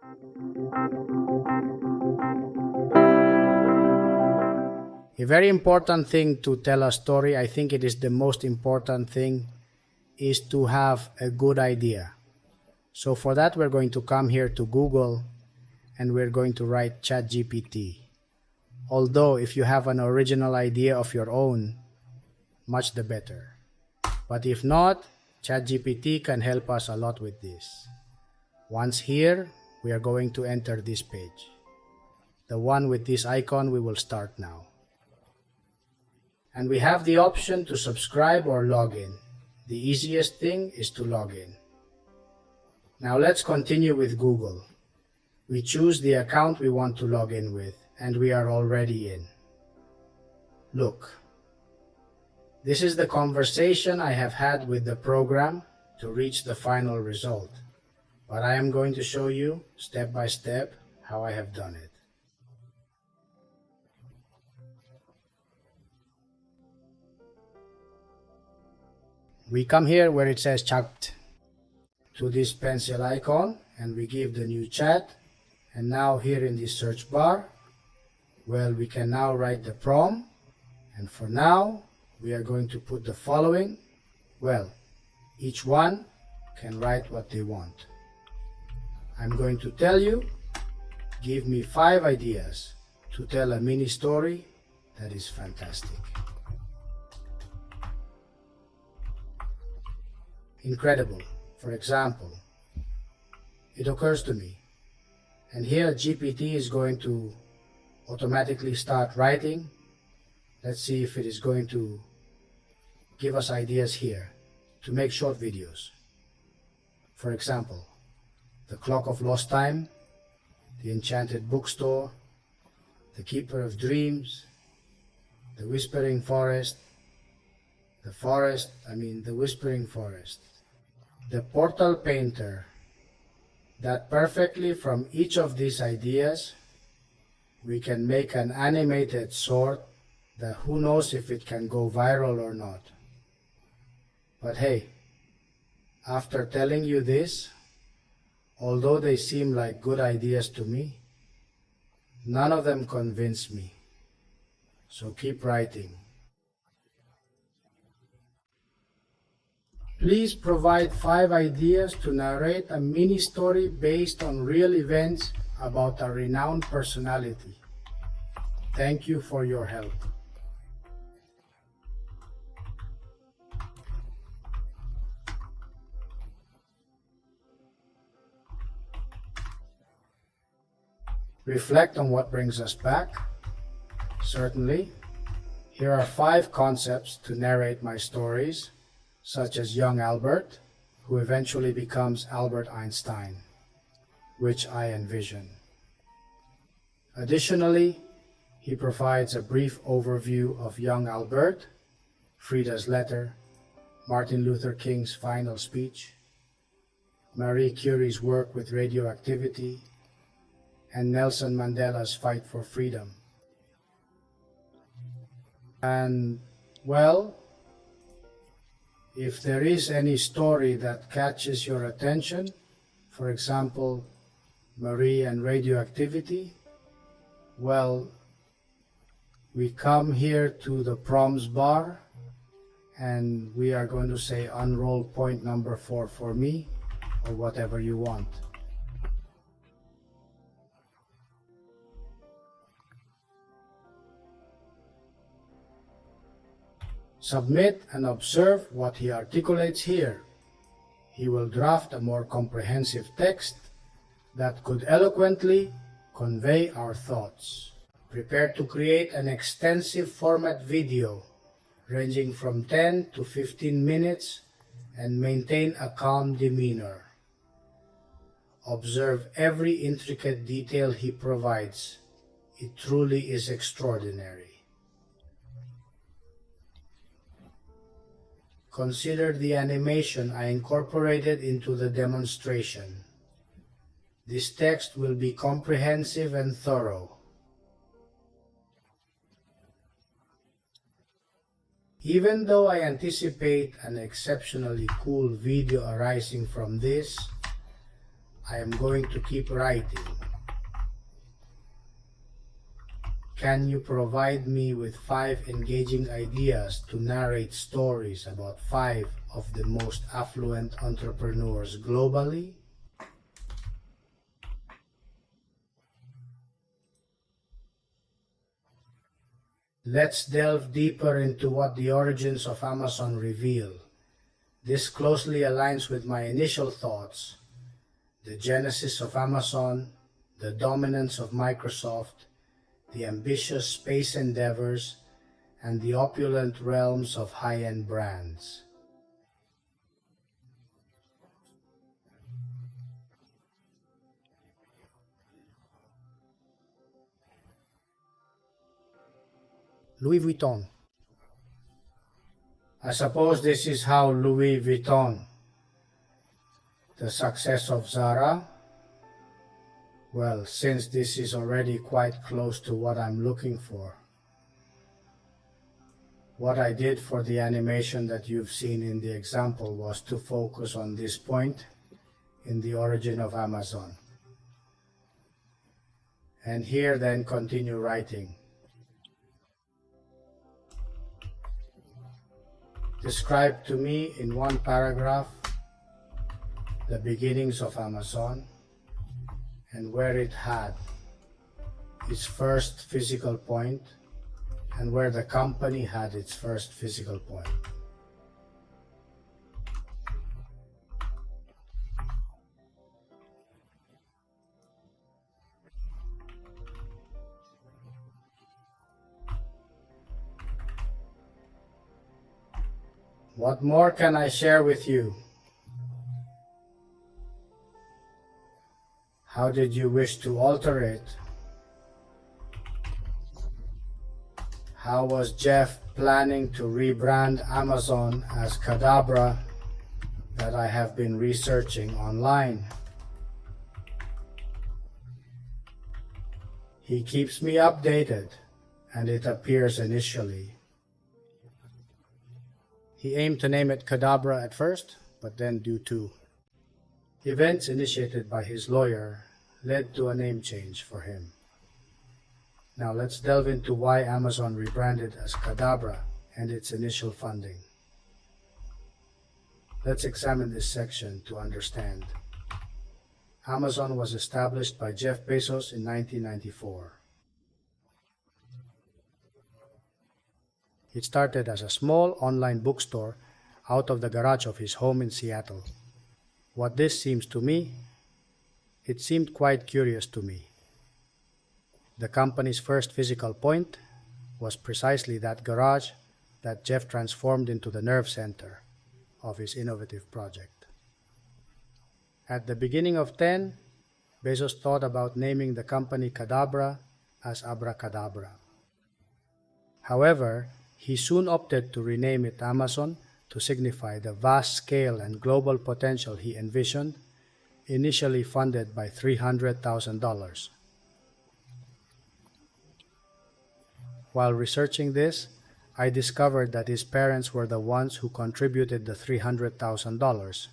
A very important thing to tell a story, I think it is the most important thing, is to have a good idea. So for that, we're going to come here to Google and we're going to write ChatGPT. Although if you have an original idea of your own, much the better. But if not, ChatGPT can help us a lot with this. Once here, we are going to enter this page. The one with this icon, we will start now. And we have the option to subscribe or log in. The easiest thing is to log in. Now let's continue with Google. We choose the account we want to log in with, and we are already in. Look. This is the conversation I have had with the program to reach the final result. But I am going to show you, step by step, how I have done it. We come here where it says chat, to this pencil icon, and we give the new chat. And now here in this search bar, well, we can now write the prompt. And for now, we are going to put the following. Well, each one can write what they want. I'm going to tell you, give me 5 ideas to tell a mini story that is fantastic. Incredible. For example, it occurs to me, and here GPT is going to automatically start writing. Let's see if it is going to give us ideas here to make short videos. For example, The Clock of Lost Time, The Enchanted Bookstore, The Keeper of Dreams, The Whispering Forest, The Whispering Forest, The Portal Painter. That perfectly from each of these ideas, we can make an animated short that who knows if it can go viral or not. But hey, after telling you this, although they seem like good ideas to me, none of them convince me. So keep writing. Please provide 5 ideas to narrate a mini story based on real events about a renowned personality. Thank you for your help. Reflect on what brings us back. Certainly. Here are 5 concepts to narrate my stories, such as young Albert, who eventually becomes Albert Einstein, which I envision. Additionally, he provides a brief overview of young Albert, Frida's letter, Martin Luther King's final speech, Marie Curie's work with radioactivity, and Nelson Mandela's fight for freedom. And, well, if there is any story that catches your attention, for example, Marie and radioactivity, well, we come here to the prompts bar and we are going to say unroll point number 4 for me, or whatever you want. Submit and observe what he articulates here. He will draft a more comprehensive text that could eloquently convey our thoughts. Prepare to create an extensive format video ranging from 10 to 15 minutes and maintain a calm demeanor. Observe every intricate detail he provides. It truly is extraordinary. Consider the animation I incorporated into the demonstration. This text will be comprehensive and thorough. Even though I anticipate an exceptionally cool video arising from this, I am going to keep writing. Can you provide me with 5 engaging ideas to narrate stories about 5 of the most affluent entrepreneurs globally? Let's delve deeper into what the origins of Amazon reveal. This closely aligns with my initial thoughts. The genesis of Amazon, the dominance of Microsoft, the ambitious space endeavors, and the opulent realms of high-end brands. Louis Vuitton. I suppose this is how Louis Vuitton, the success of Zara. Well, since this is already quite close to what I'm looking for. What I did for the animation that you've seen in the example was to focus on this point in the origin of Amazon. And here then continue writing. Describe to me in one paragraph the beginnings of Amazon and where it had its first physical point and where the company had its first physical point. What more can I share with you? How did you wish to alter it? How was Jeff planning to rebrand Amazon as Kadabra that I have been researching online? He keeps me updated, and it appears initially. He aimed to name it Kadabra at first, but then due to events initiated by his lawyer led to a name change for him. Now let's delve into why Amazon rebranded as Kadabra and its initial funding. Let's examine this section to understand. Amazon was established by Jeff Bezos in 1994. It started as a small online bookstore out of the garage of his home in Seattle. What this seems to me, it seemed quite curious to me. The company's first physical point was precisely that garage that Jeff transformed into the nerve center of his innovative project. At the beginning of 10, Bezos thought about naming the company Kadabra as Abracadabra. However, he soon opted to rename it Amazon to signify the vast scale and global potential he envisioned, initially funded by $300,000. While researching this, I discovered that his parents were the ones who contributed the $300,000.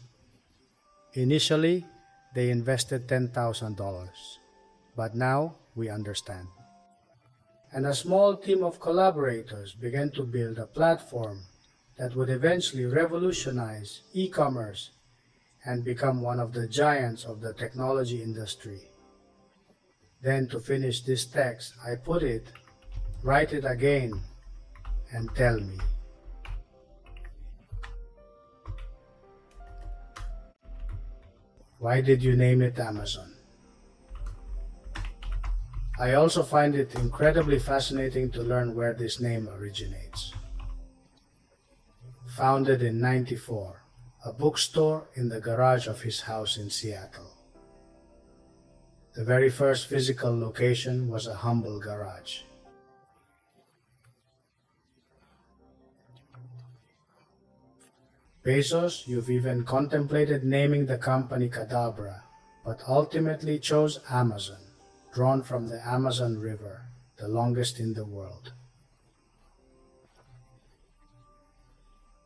Initially, they invested $10,000, but now we understand. And a small team of collaborators began to build a platform that would eventually revolutionize e-commerce and become one of the giants of the technology industry. Then to finish this text, I put it, write it again, and tell me. Why did you name it Amazon? I also find it incredibly fascinating to learn where this name originates. Founded in '94, a bookstore in the garage of his house in Seattle. The very first physical location was a humble garage. Bezos, you've even contemplated naming the company Kadabra, but ultimately chose Amazon, drawn from the Amazon River, the longest in the world.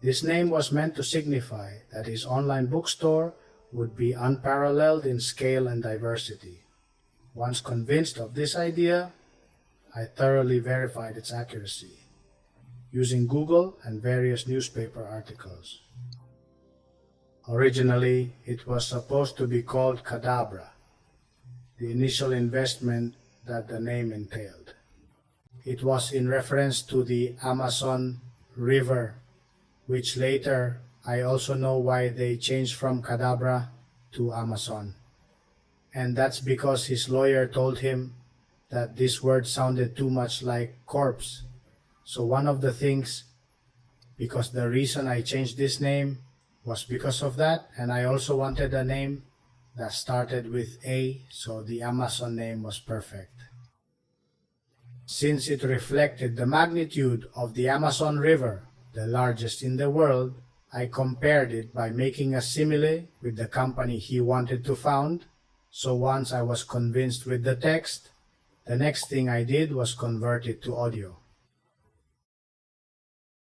This name was meant to signify that his online bookstore would be unparalleled in scale and diversity. Once convinced of this idea, I thoroughly verified its accuracy using Google and various newspaper articles. Originally, it was supposed to be called Kadabra, the initial investment that the name entailed. It was in reference to the Amazon River, which later I also know why they changed from Kadabra to Amazon. And that's because his lawyer told him that this word sounded too much like corpse. So one of the things, because the reason I changed this name was because of that, and I also wanted a name that started with A, so the Amazon name was perfect. Since it reflected the magnitude of the Amazon River, the largest in the world, I compared it by making a simile with the company he wanted to found. So once I was convinced with the text, the next thing I did was convert it to audio.